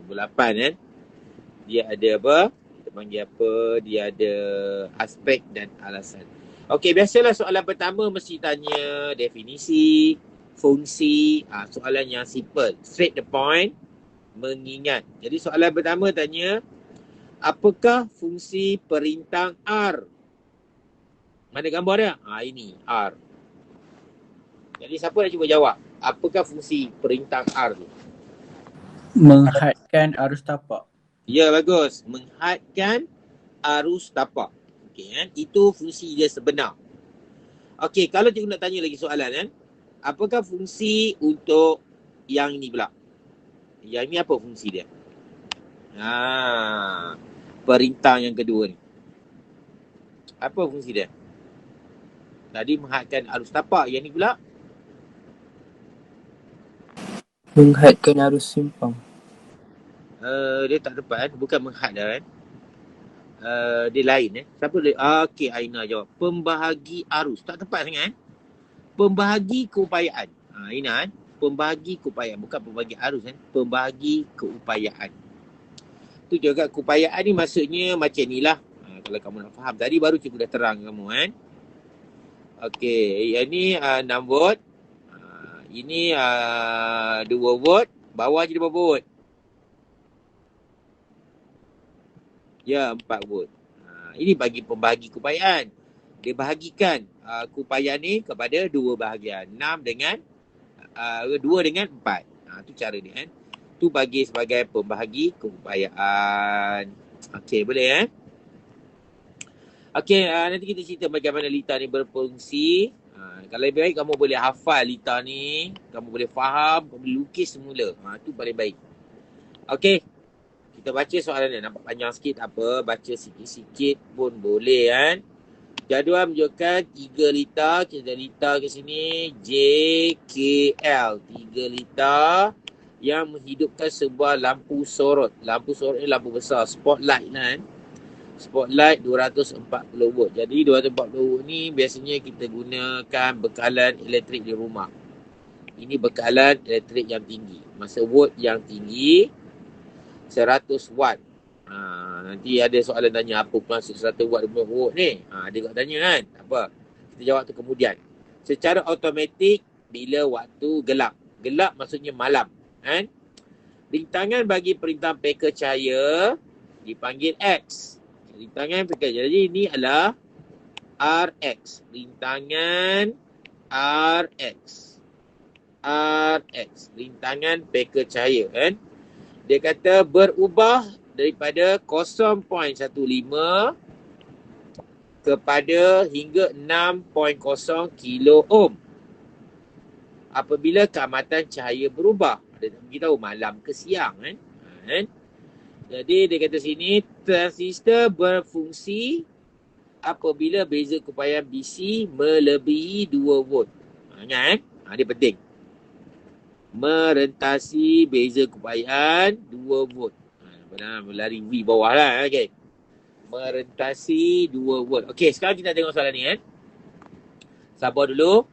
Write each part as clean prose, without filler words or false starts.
Nombor 8 kan. Dia ada apa? Kita panggil apa? Dia ada aspek dan alasan. Okey, biasalah soalan pertama mesti tanya definisi, fungsi, soalan yang simple, straight the point, mengingat. Jadi soalan pertama tanya, apakah fungsi perintah R? Mana gambar dia? Ini R. Jadi siapa nak cuba jawab? Apakah fungsi perintah R tu? Menghadkan arus tapak. Ya, bagus. Menghadkan arus tapak. Okey kan? Itu fungsi dia sebenar. Okey, kalau cikgu nak tanya lagi soalan kan. Apakah fungsi untuk yang ini pula? Yang ini apa fungsi dia? Perintah yang kedua ni. Apa fungsi dia? Tadi menghadkan arus tapak. Yang ni pula? Menghadkan arus simpang. Dia tak tepat kan? Bukan menghad dah kan? Dia lain Siapa dia? Okey, Aina jawab. Pembahagi arus. Tak tepat sangat kan? Pembahagi keupayaan. Aina kan? Pembahagi keupayaan. Bukan pembahagi arus kan? Pembahagi keupayaan. Tu juga keupayaan ni maksudnya macam ni lah. Kalau kamu nak faham. Tadi baru cikgu dah terang kamu kan? Okey, yang ni 6 volt. Ini 2 volt. Bawah je 5 volt. Ya, 4 volt. Ini bagi pembahagi keupayaan. Dia bahagikan keupayaan ni kepada 2 bahagian. 6 dengan 2 dengan 4. Tu cara dia kan. Tu bagi sebagai pembahagi keupayaan. Okey, boleh Okey, nanti kita cerita bagaimana lita ni berfungsi. Kalau lebih baik kamu boleh hafal lita ni. Kamu boleh faham, kamu boleh lukis semula. Tu paling baik. Okey. Kita baca soalan ni. Nampak panjang sikit tak apa. Baca sikit-sikit pun boleh kan. Jadual menunjukkan 3 liter. Kita liter ke sini. JKL. 3 liter yang menghidupkan sebuah lampu sorot. Lampu sorot ni lampu besar. Spotlight kan. Spotlight 240 volt. Jadi 240 volt ni biasanya kita gunakan bekalan elektrik di rumah. Ini bekalan elektrik yang tinggi. Masa volt yang tinggi 100 watt. Nanti ada soalan tanya apa maksud 100 watt 20 volt ni. Dia tak tanya kan. Tak apa. Kita jawab tu kemudian. Secara automatik bila waktu gelap. Gelap maksudnya malam. Kan? Rintangan bagi perintah peka cahaya dipanggil X. Rintangan peka cahaya. Jadi ini adalah RX. Rintangan RX. RX. Rintangan peka cahaya kan. Dia kata berubah daripada 0.15 kepada hingga 6.0 kilo ohm apabila keamatan cahaya berubah. Dia tak beritahu malam ke siang kan. Jadi dia kata sini transistor berfungsi apabila beza keupayaan BC melebihi 2 volt. Ingat dia penting. Merentasi beza keupayaan 2 volt. Berlari V bawah lah. Okay. Merentasi 2 volt. Okay, sekarang kita tengok soalan ni kan. Sabar dulu.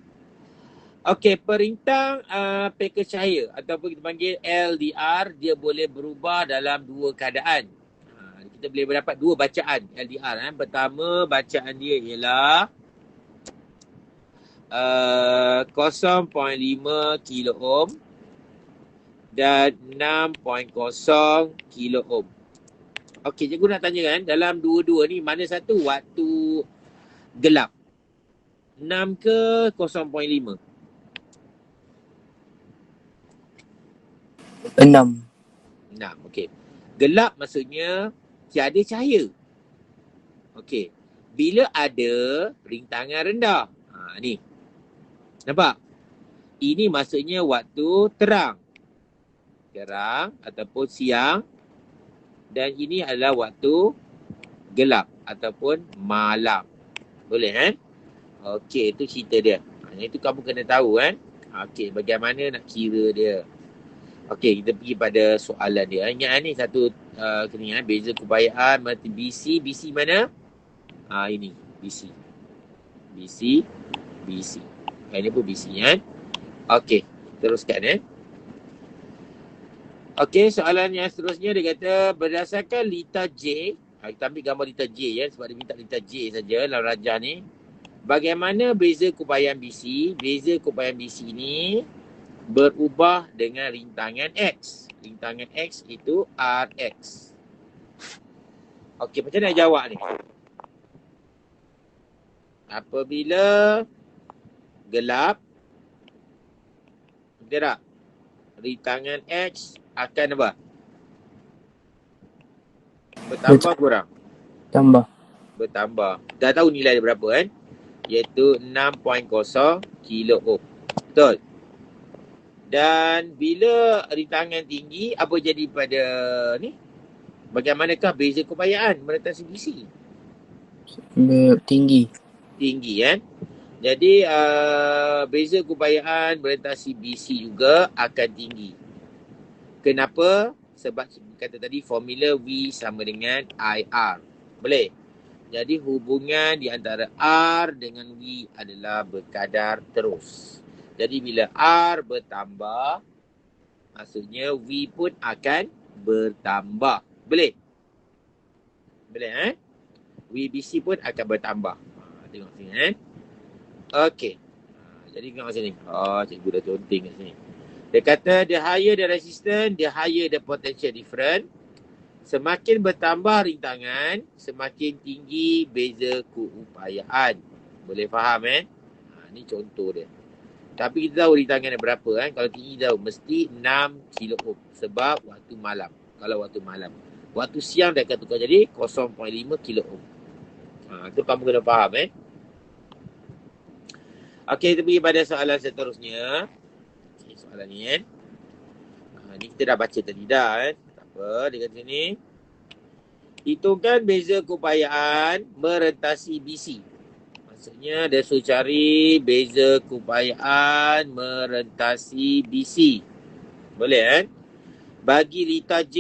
Okay, perintah peka cahaya ataupun kita panggil LDR, dia boleh berubah dalam 2 keadaan. Kita boleh mendapat 2 bacaan LDR kan. Pertama, bacaan dia ialah 0.5 kilo ohm dan 6.0 kilo ohm. Okey, cikgu nak tanya kan, dalam dua-dua ni mana satu waktu gelap? 6 ke 0.5? 6, okey. Gelap maksudnya tiada cahaya. Okey. Bila ada rintangan rendah. Ni. Nampak? Ini maksudnya waktu terang. Terang ataupun siang. Dan ini adalah waktu gelap ataupun malam. Boleh kan? Okey, itu cerita dia. Itu kamu kena tahu kan? Okey, bagaimana nak kira dia. Okey, kita pergi pada soalan dia. Ingat ni satu kena ingat beza keupayaan mati BC. BC mana? Ini BC. BC. BC. Ini pun BC kan? Okey, teruskan . Okey, soalan yang seterusnya dia kata berdasarkan lita J, kita ambil gambar lita J ya sebab dia minta lita J saja dalam rajah ni. Bagaimana beza kubayan BC? Beza kubayan BC ni berubah dengan rintangan X. Rintangan X itu Rx. Okey, macam mana nak jawab ni? Apabila gelap, betul tak? Rintangan X akan apa? Bertambah kurang? Tambah. Bertambah. Dah tahu nilai dia berapa kan? Iaitu 6.0 kilo ohm. Betul? Dan bila rintangan tinggi, apa jadi pada ni? Bagaimanakah beza kubayaan merentasi BC? Tinggi. Tinggi kan? Jadi beza kubayaan merentasi BC juga akan tinggi. Kenapa? Sebab kata tadi formula V sama dengan IR. Boleh? Jadi hubungan di antara R dengan V adalah berkadar terus. Jadi bila R bertambah, maksudnya V pun akan bertambah. Boleh? Boleh VBC pun akan bertambah. Tengok sini Okey. Jadi tengok sini. Cikgu dah conteng kat sini. Dia kata the higher the resistance, the higher the potential difference. Semakin bertambah rintangan, semakin tinggi beza keupayaan. Boleh faham ni contoh dia. Tapi kita tahu rintangan berapa Kalau tinggi tahu mesti 6 kilo ohm sebab waktu malam. Kalau waktu malam. Waktu siang dia akan tukar jadi 0.5 kilo ohm. Itu kamu kena faham Okey, kita pergi pada soalan seterusnya. Soalan ni ni kita dah baca tadi dah Tak apa, dia kata sini. Hitungkan beza keupayaan merentasi BC. Maksudnya dia suruh cari beza keupayaan merentasi BC. Boleh Bagi lita J,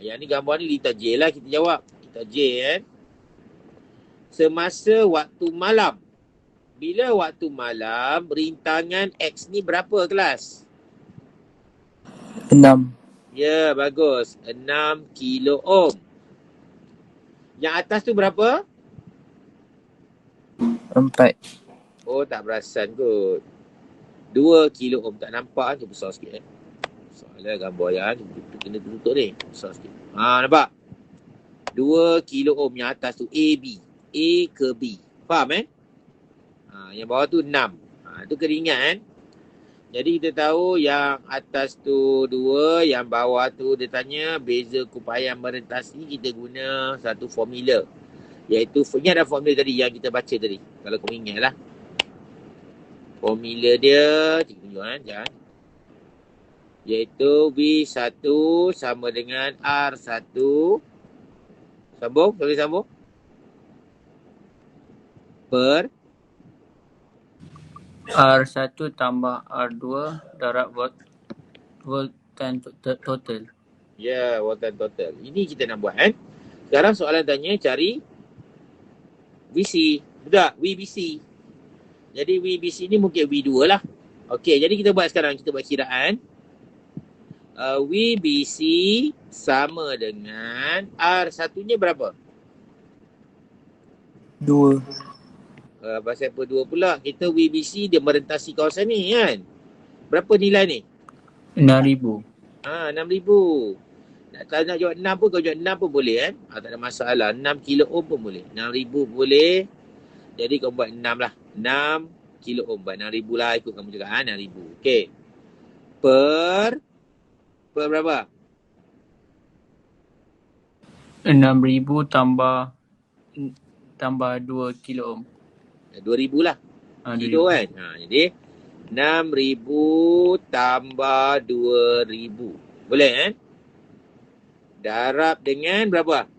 yang ni gambar ni lita J lah kita jawab. Lita J semasa waktu malam. Bila waktu malam, rintangan X ni berapa kelas? 6. Ya, bagus. 6 kilo ohm. Yang atas tu berapa? 4. Oh, tak perasan kot. 2 kilo ohm. Tak nampak tu besar sikit Soalan gambar yang kena tutup ni. Besar sikit. Nampak? 2 kilo ohm yang atas tu AB. A ke B. Faham Yang bawah tu 6. Tu keringat Jadi kita tahu yang atas tu 2, yang bawah tu dia tanya beza keupayaan merentasi, kita guna satu formula. Iaitu, ingat dah formula tadi yang kita baca tadi. Kalau kau ingat lah. Formula dia, cikgu tunjuk jangan. Iaitu V1 sama dengan R1. Sambung, boleh sambung? Per R1 tambah R2 darab voltan total. Ya, voltan total. Ini kita nak buat Sekarang soalan tanya cari VC. Betul? VBC. Jadi VBC ni mungkin V2 lah. Okey, jadi kita buat sekarang. Kita buat kiraan. VBC sama dengan R1-nya berapa? 2. Pasal apa 2 pula? Kita VBC dia merentasi kawasan ni Berapa nilai ni? 6,000. 6,000. Nak jawab 6 pun, kau jawab 6 pun boleh tak ada masalah. 6 kilo ohm pun boleh. 6,000 boleh. Jadi kau buat 6 lah. 6 kilo ohm. Buat 6,000 lah ikut kamu cakap 6,000. Okey. Per berapa? 6,000 tambah 2 kilo ohm. 2,000 lah. Kilo jadi 6,000 tambah 2,000. Boleh Darab dengan berapa?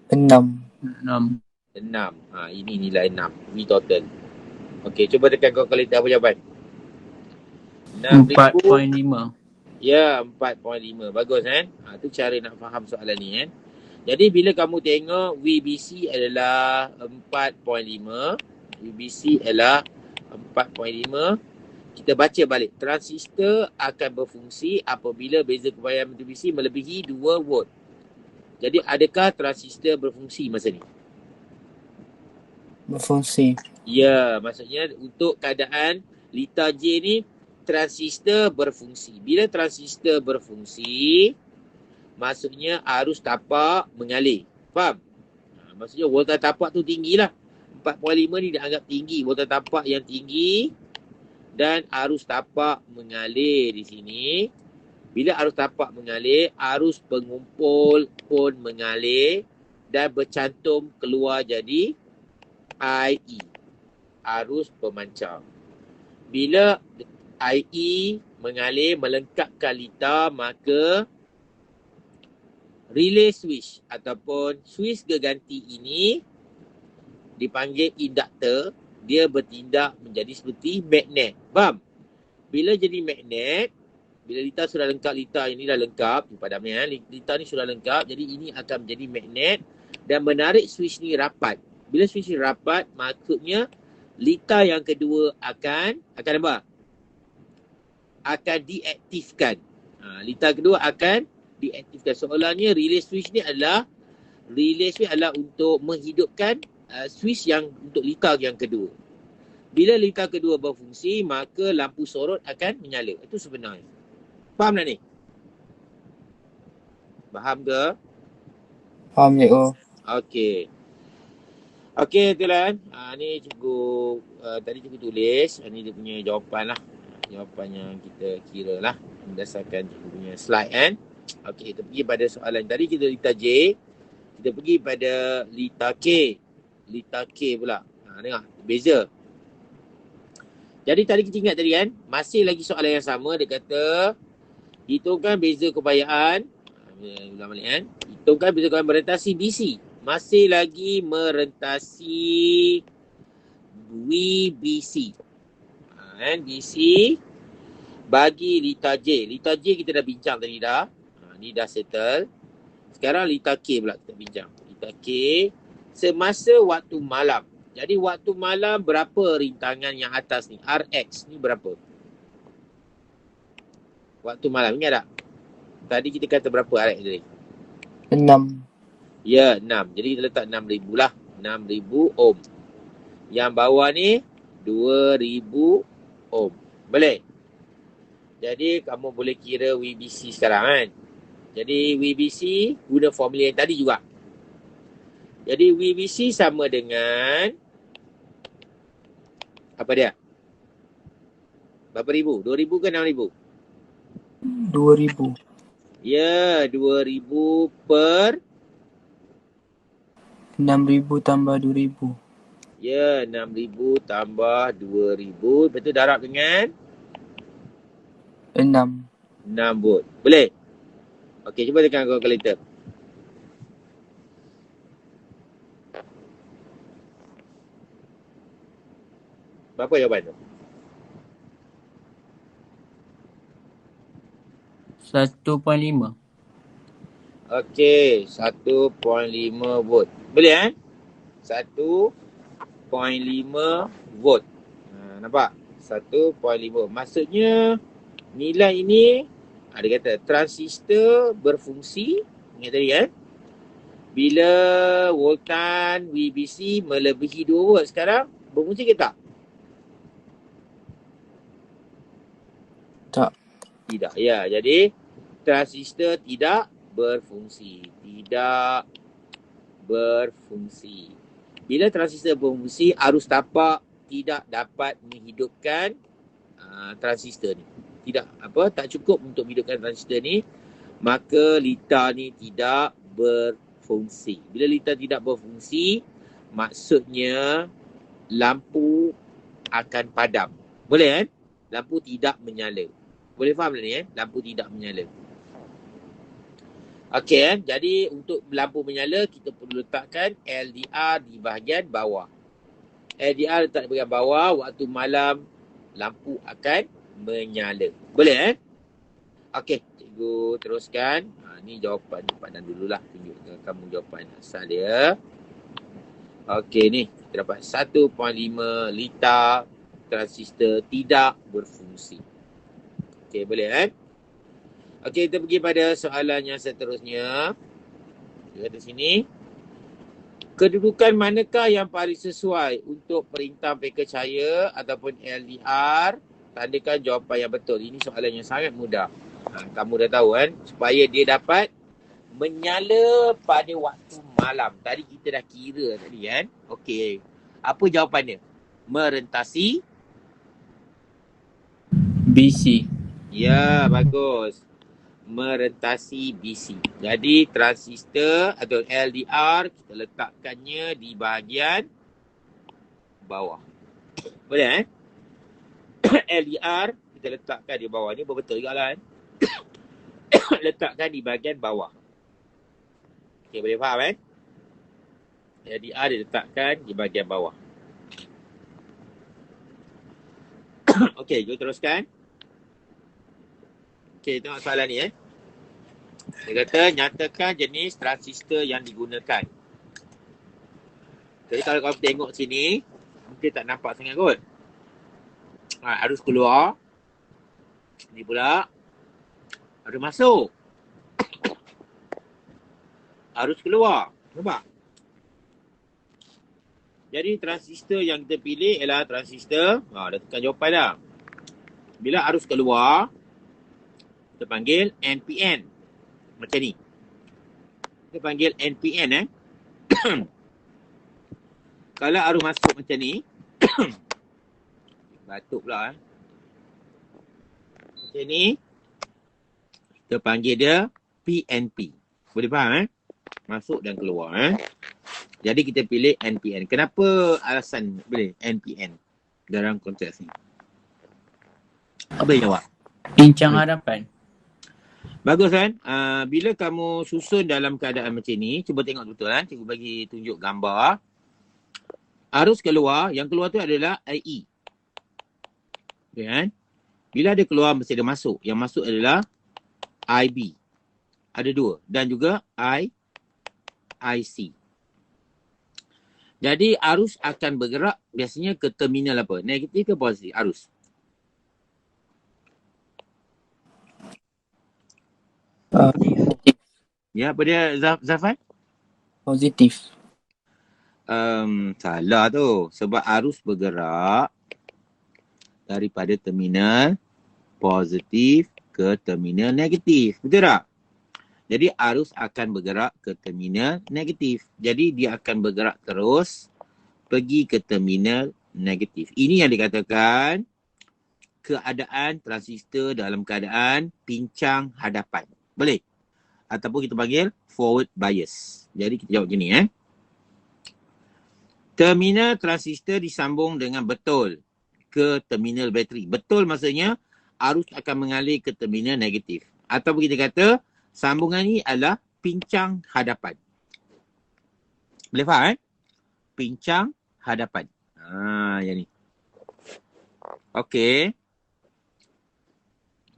6. 6. Ini nilai 6. V total. Okey, cuba tekan kalkulator apa jawapan? 4.5. Ya, 4.5. Bagus tu cara nak faham soalan ni Jadi bila kamu tengok VBC adalah 4.5. VBC adalah 4.5. kita baca balik. Transistor akan berfungsi apabila beza kebayaan multivisi melebihi 2 volt. Jadi adakah transistor berfungsi masa ni? Berfungsi. Ya, maksudnya untuk keadaan lita J ni transistor berfungsi. Bila transistor berfungsi, maksudnya arus tapak mengalir. Faham? Maksudnya voltaj tapak tu tinggilah. 4.5 ni dianggap tinggi. Voltaj tapak yang tinggi dan arus tapak mengalir di sini. Bila arus tapak mengalir, arus pengumpul pun mengalir dan bercantum keluar jadi IE. Arus pemancar. Bila IE mengalir melengkapkan lita, maka relay switch ataupun switch geganti ini dipanggil induktor. Dia bertindak menjadi seperti magnet. Faham? Bila jadi magnet, bila lita sudah lengkap, lita ini dah lengkap, padamnya lita ni sudah lengkap, jadi ini akan menjadi magnet dan menarik switch ni rapat. Bila switch ni rapat, maksudnya lita yang kedua akan apa? Akan diaktifkan. Lita kedua akan diaktifkan. Soalannya relay switch ni adalah untuk menghidupkan switch yang untuk lita yang kedua. Bila lita kedua berfungsi, maka lampu sorot akan menyala. Itu sebenarnya. Faham tak ni? Faham ke? Faham, cikgu. Okey. Okey, tuan. Ni cikgu, tadi cikgu tulis. Ni dia punya jawapan lah. Jawapan yang kita kira lah. Berdasarkan cikgu punya slide kan. Okey, kita pergi pada soalan tadi. Kita lita J. Kita pergi pada lita K. Lita K pula. Dengar, beza. Jadi tadi kita ingat tadi kan, masih lagi soalan yang sama. Dia kata, hitungkan beza kebayaan. Ulang balik kan. Hitungkan beza kebayaan merentasi DC. Masih lagi merentasi VBC. DC bagi lita J. Lita J kita dah bincang tadi dah. Ni dah settle. Sekarang lita K pula kita bincang. Lita K semasa waktu malam. Jadi waktu malam berapa rintangan yang atas ni? RX ni berapa? Waktu malam, ingat tak? Tadi kita kata berapa RX tadi? 6. Ya, 6. Jadi kita letak 6,000 lah. 6,000 ohm. Yang bawah ni 2,000 ohm. Boleh? Jadi kamu boleh kira VBC sekarang kan? Jadi VBC guna formula yang tadi juga. Jadi VBC sama dengan apa dia? Berapa ribu? 2,000 ke 6,000? 2,000. Ya, 2,000 per 6,000 tambah 2,000. ya, 6,000 tambah 2,000. Lepas tu darab dengan 6. 6 volt. Boleh? Okey, cuba tekan kalkulator. Berapa jawapan tu? 1.5. Okey, 1.5 volt. Boleh kan? 1.5 volt. Nampak? 1.5. Maksudnya nilai ini dia kata transistor berfungsi. Ingat tadi kan? Bila voltan VBC melebihi 2 volt sekarang, berfungsi ke tak? Tak. Tidak. Ya, jadi transistor tidak berfungsi. Tidak berfungsi. Bila transistor berfungsi, arus tapak tidak dapat menghidupkan transistor ni. Tak cukup untuk menghidupkan transistor ni, maka lita ni tidak berfungsi. Bila lita tidak berfungsi, maksudnya lampu akan padam. Boleh kan? Lampu tidak menyala. Boleh faham ni kan? Lampu tidak menyala. Okey kan? Jadi untuk lampu menyala, kita perlu letakkan LDR di bahagian bawah. LDR letak di bahagian bawah, waktu malam lampu akan menyala. Boleh kan? Okey, cikgu teruskan. Ni jawapan pandang dululah. Tunjukkan kamu jawapan asal dia. Okey ni, kita dapat 1.5 lita transistor tidak berfungsi. Okey, boleh kan? Okey, kita pergi pada soalan yang seterusnya. Dia ada sini. Kedudukan manakah yang paling sesuai untuk perintah percaya ataupun LDR? Tandakan jawapan yang betul. Ini soalan yang sangat mudah. Kamu dah tahu kan? Supaya dia dapat menyala pada waktu malam. Tadi kita dah kira tadi kan? Okey. Apa jawapannya? Merentasi. BC. Ya, bagus. Merentasi BC. Jadi transistor atau LDR kita letakkannya di bahagian bawah. Boleh LDR kita letakkan di bawah ni betul juga lah kan. Letakkan di bahagian bawah. Okey, boleh faham kan? LDR diletakkan di bahagian bawah. Okey, jom teruskan. Okey, tengok soalan ni Dia kata, nyatakan jenis transistor yang digunakan. Jadi kalau kamu tengok sini, mungkin tak nampak sangat kot. Harus keluar. Ni pula. Harus masuk. Harus keluar. Nampak? Jadi transistor yang kita pilih ialah transistor. Dah tekan jawapan dah. Bila arus keluar, kita panggil NPN. Macam ni. Kita panggil NPN Kalau arus masuk macam ni. Batuk pula Macam ni. Kita panggil dia PNP. Boleh faham Masuk dan keluar Jadi kita pilih NPN. Kenapa alasan boleh NPN dalam konteks ni? Apa yang jawab? Pincang hadapan. Bagus kan? Bila kamu susun dalam keadaan macam ni, cuba tengok betul kan? Cikgu bagi tunjuk gambar. Arus keluar, yang keluar tu adalah IE. Okay, kan? Bila ada keluar, mesti ada masuk. Yang masuk adalah IB. Ada dua. Dan juga IC. Jadi arus akan bergerak biasanya ke terminal apa? Negatif ke positif? Arus. Ya, apa dia Zafan? Positif. Salah tu. Sebab arus bergerak daripada terminal positif ke terminal negatif. Betul tak? Jadi arus akan bergerak ke terminal negatif. Jadi dia akan bergerak terus pergi ke terminal negatif. Ini yang dikatakan keadaan transistor dalam keadaan pincang hadapan. Boleh? Ataupun kita panggil forward bias. Jadi kita jawab gini Terminal transistor disambung dengan betul ke terminal bateri. Betul maksudnya arus akan mengalir ke terminal negatif. Ataupun kita kata sambungan ini adalah pincang hadapan. Boleh faham Pincang hadapan. Yang ni. Okey.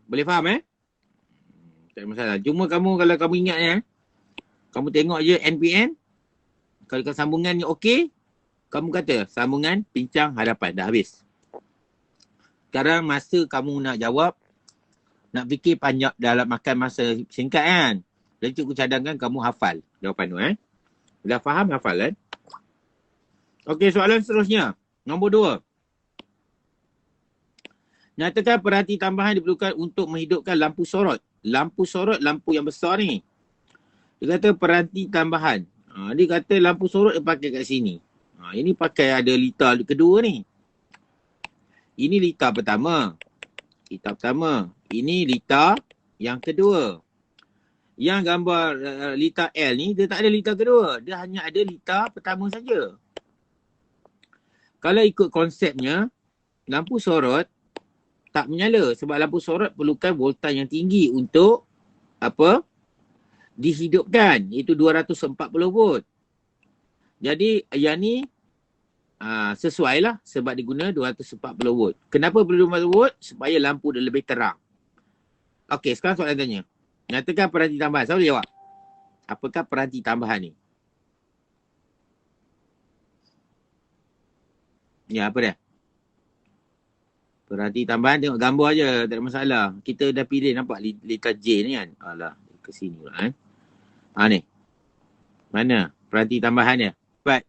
Boleh faham Tak ada masalah. Cuma kamu kalau kamu ingat kamu tengok je NPN. Kalau sambungan ni okey, kamu kata sambungan pincang hadapan. Dah habis. Sekarang masa kamu nak jawab, nak fikir panjang dalam makan masa singkat kan. Jadi cikgu cadangkan kamu hafal jawapan tu Dah faham hafal kan? Okey, soalan seterusnya. Nombor 2. Nyatakan perhati tambahan diperlukan untuk menghidupkan lampu sorot. Lampu sorot, lampu yang besar ni. Dia kata peranti tambahan. Dia kata lampu sorot dia pakai kat sini. Ini pakai ada litar kedua ni. Ini litar pertama. Litar pertama. Ini litar yang kedua. Yang gambar litar L ni, dia tak ada litar kedua. Dia hanya ada litar pertama saja. Kalau ikut konsepnya, lampu sorot tak menyala. Sebab lampu sorot perlukan voltaj yang tinggi untuk dihidupkan. Itu 240 volt. Jadi yang ni sesuai lah sebab diguna 240 volt. Kenapa perlu 240 volt? Supaya lampu dia lebih terang. Okey, sekarang soalan tanya. Nyatakan peranti tambahan. Siapa jawab? Apakah peranti tambahan ni? Ya, apa dia? Perhati tambahan, tengok gambar je. Tak ada masalah. Kita dah pilih, nampak lita J ni kan. Alah, ke sini pula kan. Ni. Mana? Perhati tambahan dia. Cepat.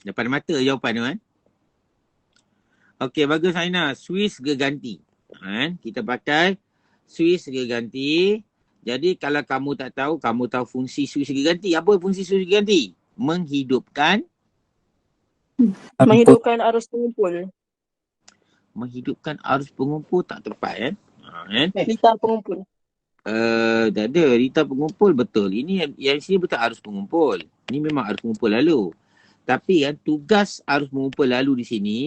Depan mata jawapan tu kan. Okey, bagus Aina. Swiss geganti. Kita pakai Swiss geganti. Jadi kalau kamu tak tahu, kamu tahu fungsi Swiss geganti. Apa fungsi Swiss geganti? Menghidupkan arus pengumpul. Menghidupkan arus pengumpul tak tepat Lita pengumpul. Tak ada. Lita pengumpul betul. Ini yang sini betul arus pengumpul. Ini memang arus pengumpul lalu. Tapi kan tugas arus pengumpul lalu di sini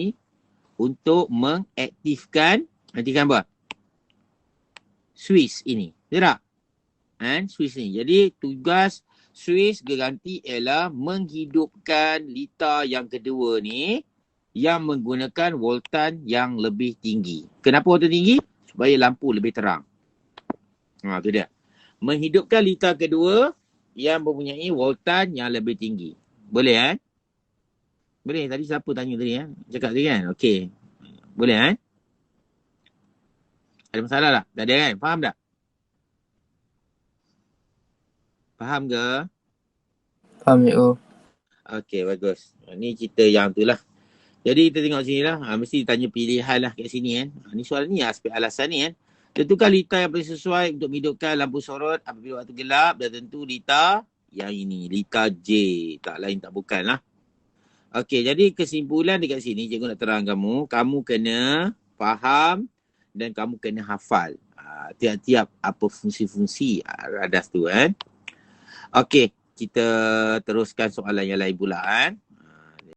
untuk mengaktifkan apa? Swiss ini. Betul tak? Swiss ni. Jadi tugas Swiss geganti ialah menghidupkan lita yang kedua ni yang menggunakan voltan yang lebih tinggi. Kenapa voltan tinggi? Supaya lampu lebih terang. Tu dia. Menghidupkan lita kedua yang mempunyai voltan yang lebih tinggi. Boleh Boleh. Tadi siapa tanya tadi Cakap tadi kan? Okey. Boleh Ada masalah tak? Tak ada kan? Faham tak? Faham ke? Faham cikgu. Okey, bagus. Ni cerita yang tu lah. Jadi kita tengok sini lah. Mesti tanya pilihan lah kat sini kan. Ni soalan ni aspek alasan ni kan. Tentukan lita yang paling sesuai untuk menghidupkan lampu sorot apabila waktu gelap. Dan tentu lita yang ini. Lita J. Tak lain tak bukan lah. Okey, jadi kesimpulan dekat sini cikgu nak terang kamu. Kamu kena faham dan kamu kena hafal. Tiap-tiap apa fungsi-fungsi radas tu kan. Okey, kita teruskan soalan yang lain pula